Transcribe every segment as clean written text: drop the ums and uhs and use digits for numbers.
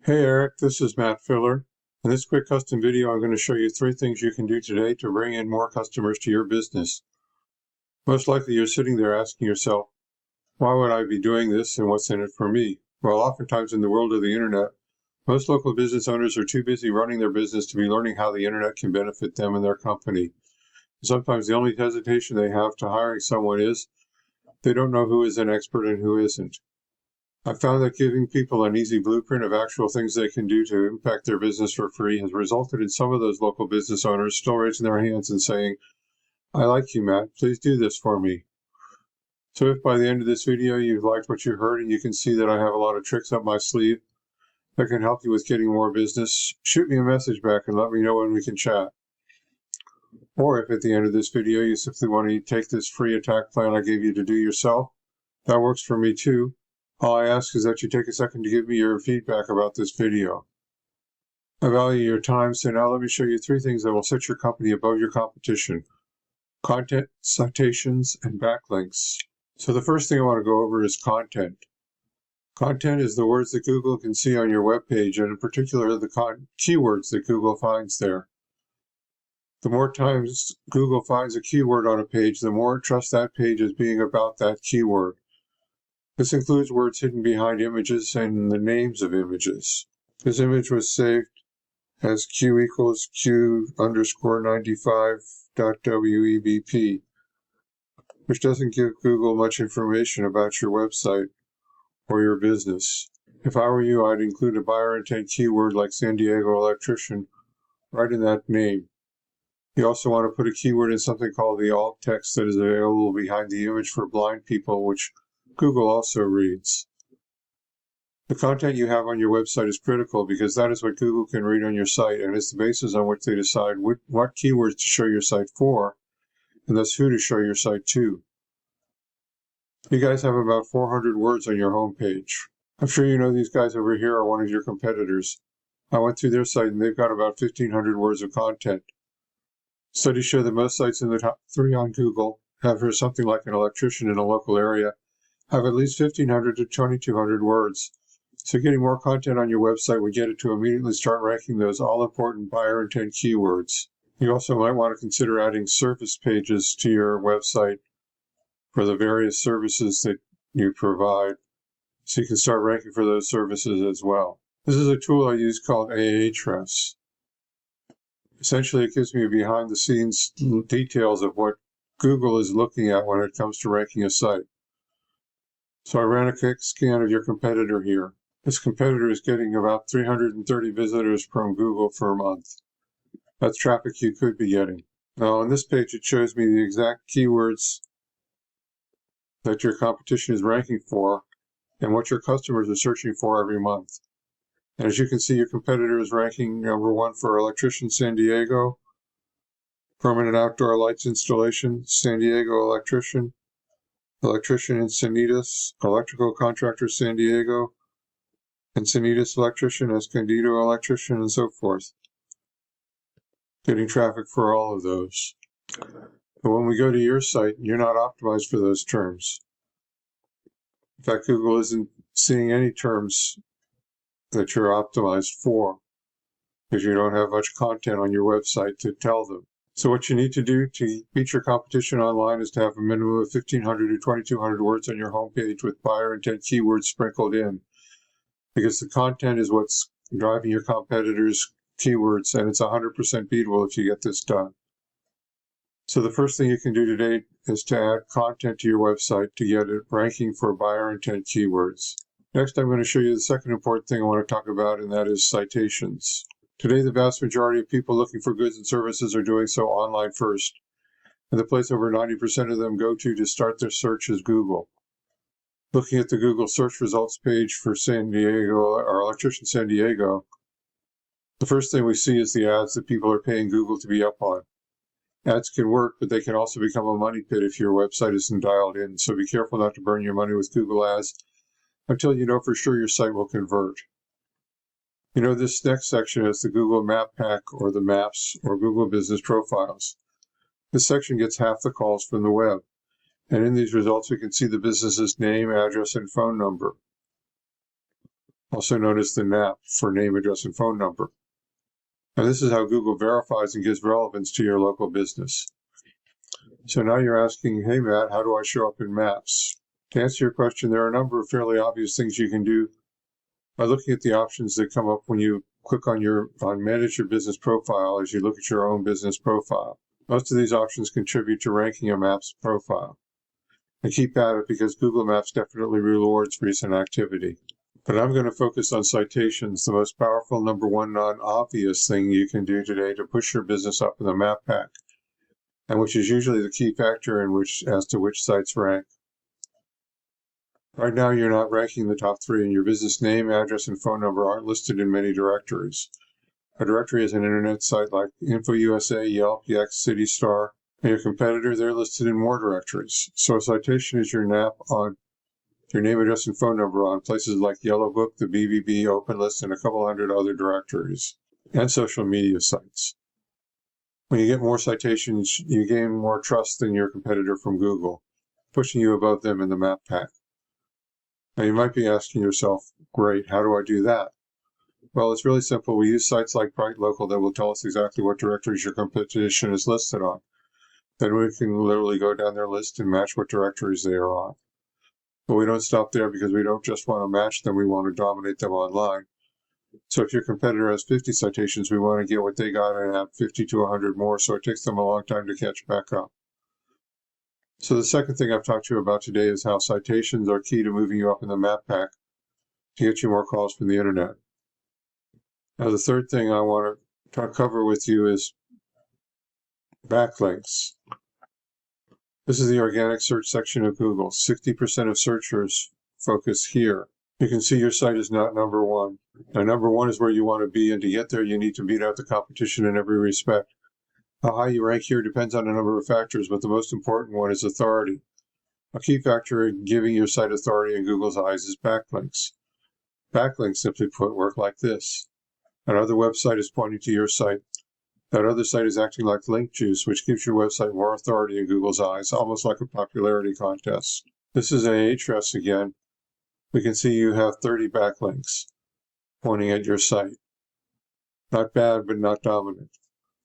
Hey Eric, this is Matt Filler. In this quick custom video, I'm going to show you 3 things you can do today to bring in more customers to your business. Most likely you're sitting there asking yourself, why would I be doing this and what's in it for me? Well, oftentimes in the world of the internet, most local business owners are too busy running their business to be learning how the internet can benefit them and their company. Sometimes the only hesitation they have to hiring someone is they don't know who is an expert and who isn't. I found that giving people an easy blueprint of actual things they can do to impact their business for free has resulted in some of those local business owners still raising their hands and saying, I like you, Matt, please do this for me. So if by the end of this video you've liked what you heard and you can see that I have a lot of tricks up my sleeve that can help you with getting more business, shoot me a message back and let me know when we can chat. Or if at the end of this video you simply want to take this free attack plan I gave you to do yourself, that works for me too. All I ask is that you take a second to give me your feedback about this video. I value your time, so now let me show you 3 things that will set your company above your competition: content, citations, and backlinks. So the first thing I want to go over is content. Content is the words that Google can see on your web page, and in particular the keywords that Google finds there. The more times Google finds a keyword on a page, the more it trusts that page as being about that keyword. This includes words hidden behind images and the names of images. This image was saved as Q equals Q_95.webp, which doesn't give Google much information about your website or your business. If I were you, I'd include a buyer intent keyword like San Diego electrician right in that name. You also want to put a keyword in something called the alt text that is available behind the image for blind people, which Google also reads. The content you have on your website is critical because that is what Google can read on your site, and it's the basis on which they decide what keywords to show your site for, and thus who to show your site to. You guys have about 400 words on your homepage. I'm sure you know these guys over here are one of your competitors. I went through their site and they've got about 1,500 words of content. Studies show that most sites in the top 3 on Google have for something like an electrician in a local area have at least 1,500 to 2,200 words. So getting more content on your website would get it to immediately start ranking those all-important buyer intent keywords. You also might want to consider adding service pages to your website for the various services that you provide, so you can start ranking for those services as well. This is a tool I use called Ahrefs. Essentially, it gives me behind-the-scenes details of what Google is looking at when it comes to ranking a site. So I ran a quick scan of your competitor here. This competitor is getting about 330 visitors from Google per month. That's traffic you could be getting. Now on this page it shows me the exact keywords that your competition is ranking for and what your customers are searching for every month. And as you can see, your competitor is ranking number 1 for electrician San Diego, permanent outdoor lights installation San Diego electrician, electrician Encinitas, electrical contractor San Diego, Encinitas electrician, Escondido electrician, and so forth. Getting traffic for all of those. But when we go to your site, you're not optimized for those terms. In fact, Google isn't seeing any terms that you're optimized for because you don't have much content on your website to tell them. So what you need to do to beat your competition online is to have a minimum of 1,500 to 2,200 words on your homepage with buyer intent keywords sprinkled in, because the content is what's driving your competitors' keywords, and it's 100% beatable if you get this done. So the first thing you can do today is to add content to your website to get it ranking for buyer intent keywords. Next, I'm going to show you the second important thing I want to talk about, and that is citations. Today, the vast majority of people looking for goods and services are doing so online first, and the place over 90% of them go to start their search is Google. Looking at the Google search results page for San Diego or electrician San Diego, the first thing we see is the ads that people are paying Google to be up on. Ads can work, but they can also become a money pit if your website isn't dialed in, so be careful not to burn your money with Google ads until you know for sure your site will convert. You know, this next section is the Google Map Pack or the Maps or Google Business Profiles. This section gets half the calls from the web. And in these results, we can see the business's name, address, and phone number. also known as the NAP for name, address, and phone number. And this is how Google verifies and gives relevance to your local business. So now you're asking, hey Matt, how do I show up in Maps? To answer your question, there are a number of fairly obvious things you can do by looking at the options that come up when you click on Manage Your Business Profile as you look at your own business profile. Most of these options contribute to ranking a Maps profile. And keep at it because Google Maps definitely rewards recent activity. But I'm going to focus on citations, the most powerful number one non-obvious thing you can do today to push your business up in the map pack, and which is usually the key factor as to which sites rank. Right now, you're not ranking the top three, and your business name, address, and phone number aren't listed in many directories. A directory is an internet site like InfoUSA, Yelp, Yext, CityStar, and your competitor, they're listed in more directories. So a citation is your NAP on your name, address, and phone number on places like Yellow Book, the BBB, OpenList, and a couple hundred other directories, and social media sites. When you get more citations, you gain more trust than your competitor from Google, pushing you above them in the map pack. Now you might be asking yourself, great, how do I do that? Well, it's really simple. We use sites like Bright Local that will tell us exactly what directories your competition is listed on. Then we can literally go down their list and match what directories they are on. But we don't stop there because we don't just want to match them, we want to dominate them online. So if your competitor has 50 citations, we want to get what they got and add 50 to 100 more, so it takes them a long time to catch back up. So the second thing I've talked to you about today is how citations are key to moving you up in the map pack to get you more calls from the internet. Now the third thing I want to cover with you is backlinks. This is the organic search section of Google. 60% of searchers focus here. You can see your site is not number one. Now, number one is where you want to be, and to get there, you need to beat out the competition in every respect. How high you rank here depends on a number of factors, but the most important one is authority. A key factor in giving your site authority in Google's eyes is backlinks. Backlinks, simply put, work like this. Another website is pointing to your site. That other site is acting like link juice, which gives your website more authority in Google's eyes, almost like a popularity contest. This is Ahrefs again. We can see you have 30 backlinks pointing at your site. Not bad, but not dominant.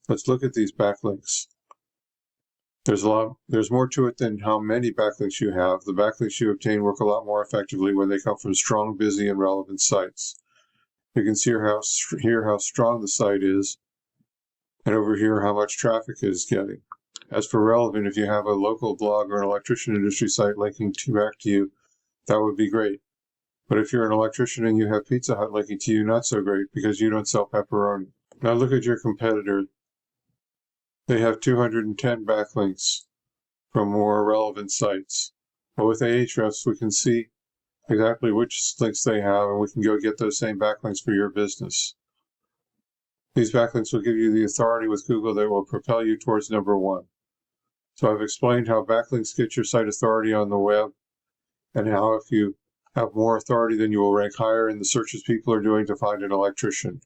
Let's look at these backlinks. There's more to it than how many backlinks you have. The backlinks you obtain work a lot more effectively when they come from strong, busy, and relevant sites. You can see here how strong the site is, and over here how much traffic it is getting. As for relevant, if you have a local blog or an electrician industry site linking back to you, that would be great. But if you're an electrician and you have Pizza Hut linking to you, not so great because you don't sell pepperoni. Now look at your competitor. They have 210 backlinks from more relevant sites. But with Ahrefs, we can see exactly which links they have, and we can go get those same backlinks for your business. These backlinks will give you the authority with Google that will propel you towards number one. So I've explained how backlinks get your site authority on the web, and how if you have more authority, then you will rank higher in the searches people are doing to find an electrician.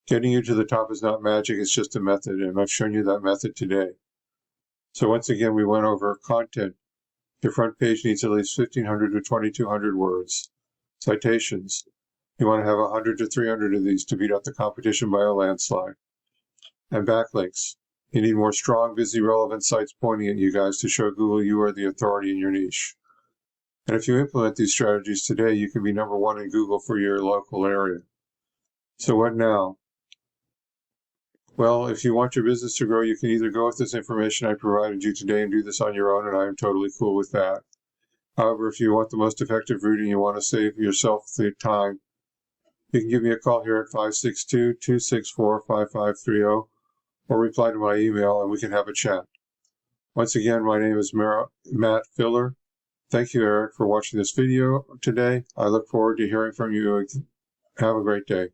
Getting you to the top is not magic, it's just a method, and I've shown you that method today. So once again, we went over content. Your front page needs at least 1,500 to 2,200 words. Citations. You want to have 100 to 300 of these to beat out the competition by a landslide. And backlinks. You need more strong, busy, relevant sites pointing at you guys to show Google you are the authority in your niche. And if you implement these strategies today, you can be number one in Google for your local area. So what now? Well, if you want your business to grow, you can either go with this information I provided you today and do this on your own, and I am totally cool with that. However, if you want the most effective route and you want to save yourself the time, you can give me a call here at 562-264-5530 or reply to my email and we can have a chat. Once again, my name is Matt Filler. Thank you, Eric, for watching this video today. I look forward to hearing from you. Have a great day.